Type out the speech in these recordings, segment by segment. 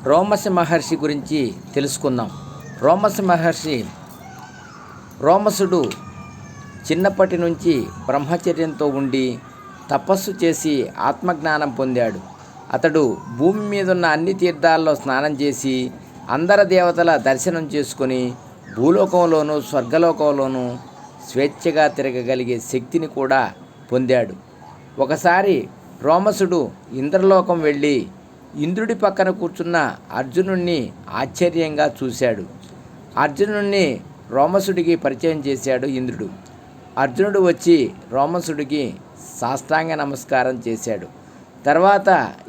రోమశ మహర్షి గురించి తెలుసుకుందాం. రోమసుడు చిన్నప్పటి నుంచి బ్రహ్మచర్యంతో ఉండి తపస్సు చేసి ఆత్మజ్ఞానం పొందాడు. అతడు భూమి మీదున్న అన్ని తీర్థాల్లో స్నానం చేసి అందరి దేవతల దర్శనం చేసుకొని భూలోకంలోనూ స్వర్గలోకంలోనూ స్వేచ్ఛగా తిరగగలిగే శక్తిని కూడా పొందాడు. ఒకసారి రోమసుడు ఇంద్రలోకం వెళ్ళి ఇంద్రుడి పక్కన కూర్చున్న అర్జునుడిని ఆశ్చర్యంగా చూశాడు. అర్జునుడిని రోమసుడికి పరిచయం చేశాడు ఇంద్రుడు. అర్జునుడు వచ్చి రోమసుడికి సాష్టాంగ నమస్కారం చేశాడు. తర్వాత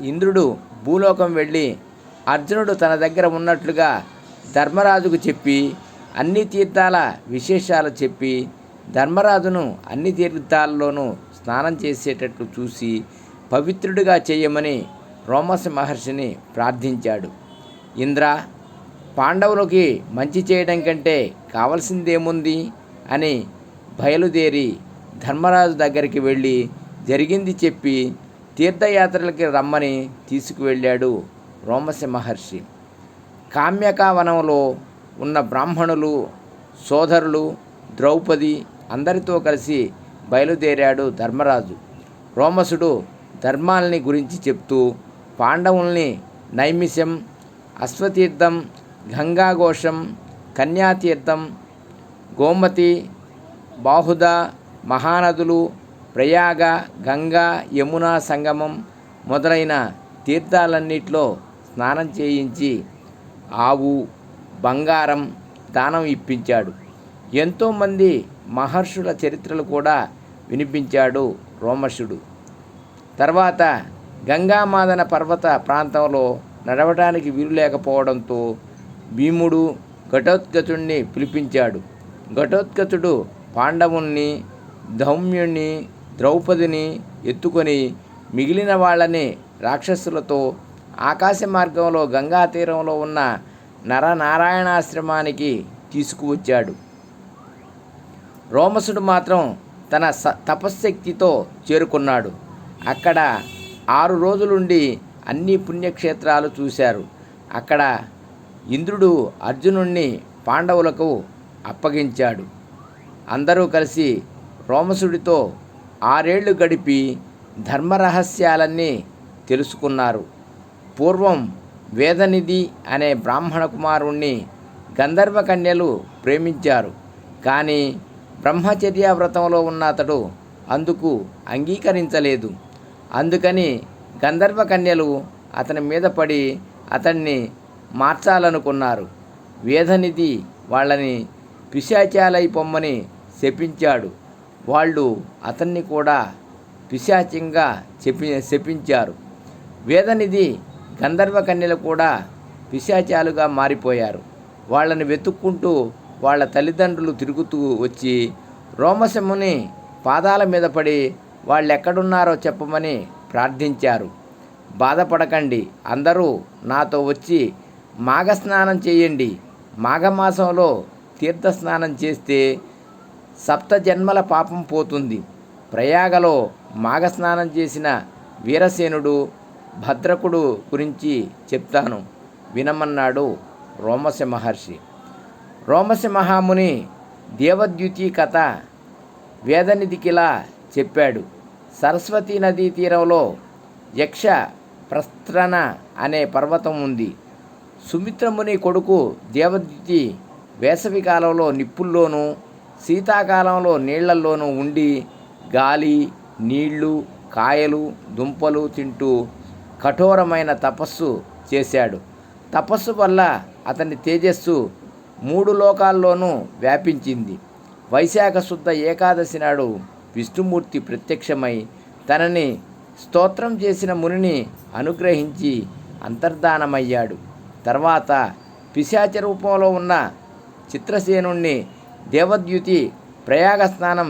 ఇంద్రుడు భూలోకం వెళ్ళి అర్జునుడు తన దగ్గర ఉన్నట్లుగా ధర్మరాజుకు చెప్పి అన్ని తీర్థాల విశేషాలు చెప్పి ధర్మరాజును అన్ని తీర్థాల్లోనూ స్నానం చేసేటట్లు చూసి పవిత్రుడిగా చేయమని రోమశ మహర్షిని ప్రార్థించాడు. ఇంద్ర, పాండవులకి మంచి చేయడం కంటే కావలసిందేముంది అని బయలుదేరి ధర్మరాజు దగ్గరికి వెళ్ళి జరిగింది చెప్పి తీర్థయాత్రలకి రమ్మని తీసుకువెళ్ళాడు రోమశ మహర్షి. కామ్యకావనంలో ఉన్న బ్రాహ్మణులు, సోదరులు, ద్రౌపది అందరితో కలిసి బయలుదేరాడు ధర్మరాజు. రోమసుడు ధర్మాల్ని గురించి చెప్తూ పాండవుల్ని నైమిషం, అశ్వతీర్థం, గంగాఘోషం, కన్యాతీర్థం, గోమతి, బాహుద, మహానదులు, ప్రయాగ, గంగా, యమునా సంగమం మొదలైన తీర్థాలన్నిట్లో స్నానం చేయించి ఆవు, బంగారం దానం ఇప్పించాడు. ఎంతోమంది మహర్షుల చరిత్రలు కూడా వినిపించాడు రోమశుడు. తర్వాత గంగామాదన పర్వత ప్రాంతంలో నడవడానికి వీలు లేకపోవడంతో భీముడు ఘటోత్కచుడిని పిలిపించాడు. ఘటోత్కచుడు పాండవుల్ని, ధౌమ్యుణ్ణి, ద్రౌపదిని ఎత్తుకొని మిగిలిన వాళ్ళని రాక్షసులతో ఆకాశ మార్గంలో గంగా తీరంలో ఉన్న నరనారాయణాశ్రమానికి తీసుకువచ్చాడు. రోమసుడు మాత్రం తన తపశ్శక్తితో చేరుకున్నాడు. అక్కడ 6 రోజులుండి అన్ని పుణ్యక్షేత్రాలు చూశారు. అక్కడ ఇంద్రుడు అర్జునుణ్ణి పాండవులకు అప్పగించాడు. అందరూ కలిసి రోమసుడితో 6 ఏళ్ళు గడిపి ధర్మరహస్యాలన్నీ తెలుసుకున్నారు. పూర్వం వేదనిధి అనే బ్రాహ్మణ కుమారుణ్ణి గంధర్వ కన్యలు ప్రేమించారు. కానీ బ్రహ్మచర్య వ్రతంలో ఉన్న అతడు అందుకు అంగీకరించలేదు. అందుకని గంధర్వ కన్యలు అతని మీద పడి అతన్ని మార్చాలనుకున్నారు. వేదనిధి వాళ్ళని పిశాచాలై పొమ్మని శపించాడు. వాళ్ళు అతన్ని కూడా పిశాచంగా శపించారు. వేదనిధి గంధర్వ కన్యలు కూడా పిశాచాలుగా మారిపోయారు. వాళ్ళని వెతుక్కుంటూ వాళ్ళ తల్లిదండ్రులు తిరుగుతూ వచ్చి రోమశముని పాదాల మీద పడి వాళ్ళెక్కడున్నారో చెప్పమని ప్రార్థించారు. బాధపడకండి, అందరూ నాతో వచ్చి మాఘస్నానం చేయండి. మాఘమాసంలో తీర్థస్నానం చేస్తే 7 జన్మల పాపం పోతుంది. ప్రయాగలో మాఘస్నానం చేసిన వీరసేనుడు, భద్రకుడు గురించి చెప్తాను వినమన్నాడు రోమశ మహర్షి. రోమశ మహాముని దేవద్యుతి కథ వేదనిధికిలా చెప్పాడు. సరస్వతీ నదీ తీరంలో యక్ష ప్రస్త్రన అనే పర్వతం ఉంది. సుమిత్రముని కొడుకు దేవద్యుతి వేసవి కాలంలో నిప్పుల్లోనూ శీతాకాలంలో నీళ్లల్లోనూ ఉండి గాలి, నీళ్లు, కాయలు, దుంపలు తింటూ కఠోరమైన తపస్సు చేశాడు. తపస్సు వల్ల అతని తేజస్సు 3 లోకాల్లోనూ వ్యాపించింది. వైశాఖ శుద్ధ ఏకాదశి నాడు విష్ణుమూర్తి ప్రత్యక్షమై తనని స్తోత్రం చేసిన మునిని అనుగ్రహించి అంతర్ధానమయ్యాడు. తర్వాత పిశాచ రూపంలో ఉన్న చిత్రసేనుణ్ణి దేవద్యుతి ప్రయాగ స్నానం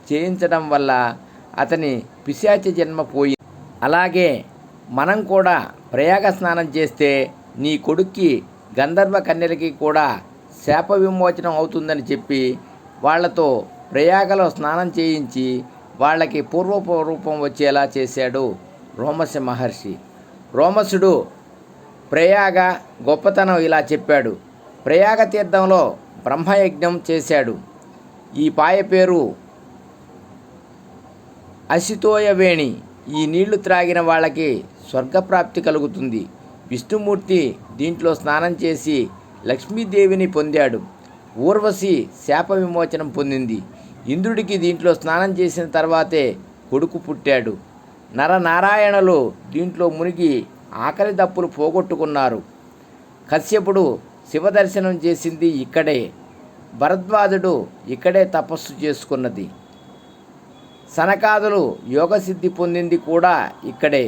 చేయించడం వల్ల అతని పిశాచ జన్మ పోయింది. అలాగే మనం కూడా ప్రయాగ స్నానం చేస్తే నీ కొడుక్కి గంధర్వ కన్యలకి కూడా శాప విమోచనం అవుతుందని చెప్పి వాళ్లతో ప్రయాగలో స్నానం చేయించి వాళ్ళకి పూర్వరూపం వచ్చేలా చేశాడు రోమశ మహర్షి. రోమసుడు ప్రయాగ గొప్పతనం ఇలా చెప్పాడు. ప్రయాగ తీర్థంలో బ్రహ్మయజ్ఞం చేశాడు. ఈ పాయ పేరు అసితోయవేణి. ఈ నీళ్లు త్రాగిన వాళ్ళకి స్వర్గప్రాప్తి కలుగుతుంది. విష్ణుమూర్తి దీంట్లో స్నానం చేసి లక్ష్మీదేవిని పొందాడు. ఊర్వశి శాప విమోచనం పొందింది. ఇంద్రుడికి దీంట్లో స్నానం చేసిన తర్వాతే కొడుకు పుట్టాడు. నరనారాయణులు దీంట్లో మునిగి ఆకలి దప్పులు పోగొట్టుకున్నారు. కశ్యపుడు శివదర్శనం చేసింది ఇక్కడే. భరద్వాజుడు ఇక్కడే తపస్సు చేసుకున్నది. సనకాదులు యోగసిద్ధి పొందింది కూడా ఇక్కడే.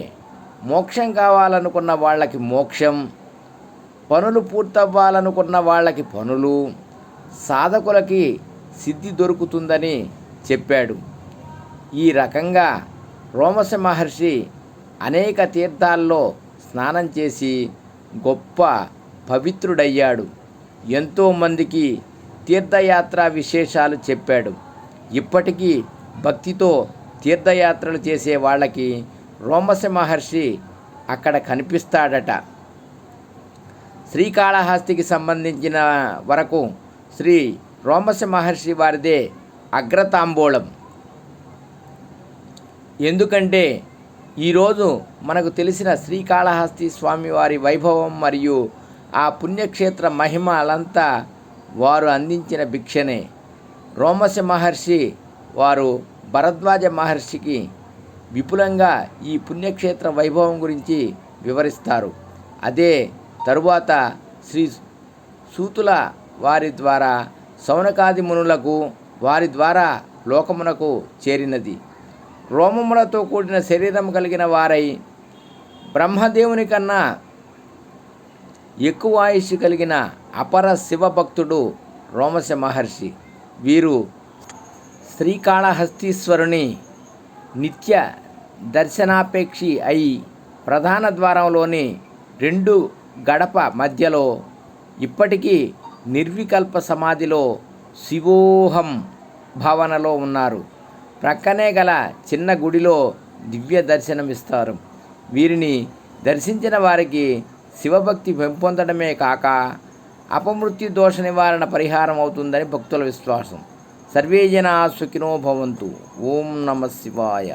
మోక్షం కావాలనుకున్న వాళ్ళకి మోక్షం, పనులు పూర్తవ్వాలనుకున్న వాళ్ళకి పనులు, సాధకులకి సిద్ధి దొరుకుతుందని చెప్పాడు. ఈ రకంగా రోమశ మహర్షి అనేక తీర్థాల్లో స్నానం చేసి గొప్ప పవిత్రుడయ్యాడు. ఎంతోమందికి తీర్థయాత్ర విశేషాలు చెప్పాడు. ఇప్పటికీ భక్తితో తీర్థయాత్రలు చేసే వాళ్ళకి రోమశ మహర్షి అక్కడ కనిపిస్తాడట. శ్రీకాళహస్తికి సంబంధించిన వరకు శ్రీ రోమశ మహర్షి వారిదే అగ్రతాంబూలం. ఎందుకంటే ఈరోజు మనకు తెలిసిన శ్రీకాళహస్తి స్వామివారి వైభవం మరియు ఆ పుణ్యక్షేత్ర మహిమలంతా వారు అందించిన భిక్షనే. రోమశ మహర్షి వారు భరద్వాజ మహర్షికి విపులంగా ఈ పుణ్యక్షేత్ర వైభవం గురించి వివరిస్తారు. అదే తరువాత శ్రీ సూతుల వారి ద్వారా సౌనకాది మునులకు, వారి ద్వారా లోకమునకు చేరినది. రోమములతో కూడిన శరీరం కలిగిన వారై బ్రహ్మదేవుని కన్నా ఎక్కువ ఆయుష్ కలిగిన అపర శివభక్తుడు రోమశ మహర్షి. వీరు శ్రీకాళహస్తీశ్వరుని నిత్య దర్శనాపేక్షి అయి ప్రధాన ద్వారంలోని 2 గడప మధ్యలో ఇప్పటికీ నిర్వికల్ప సమాధిలో శివోహం భావనలో ఉన్నారు. ప్రక్కనే గల చిన్న గుడిలో దివ్య దర్శనమిస్తారు. వీరిని దర్శించిన వారికి శివభక్తి పెంపొందడమే కాక అపమృత్యు దోష నివారణ పరిహారం అవుతుందని భక్తుల విశ్వాసం. సర్వే జనా సుఖినో భవంతు. ఓం నమః శివాయ.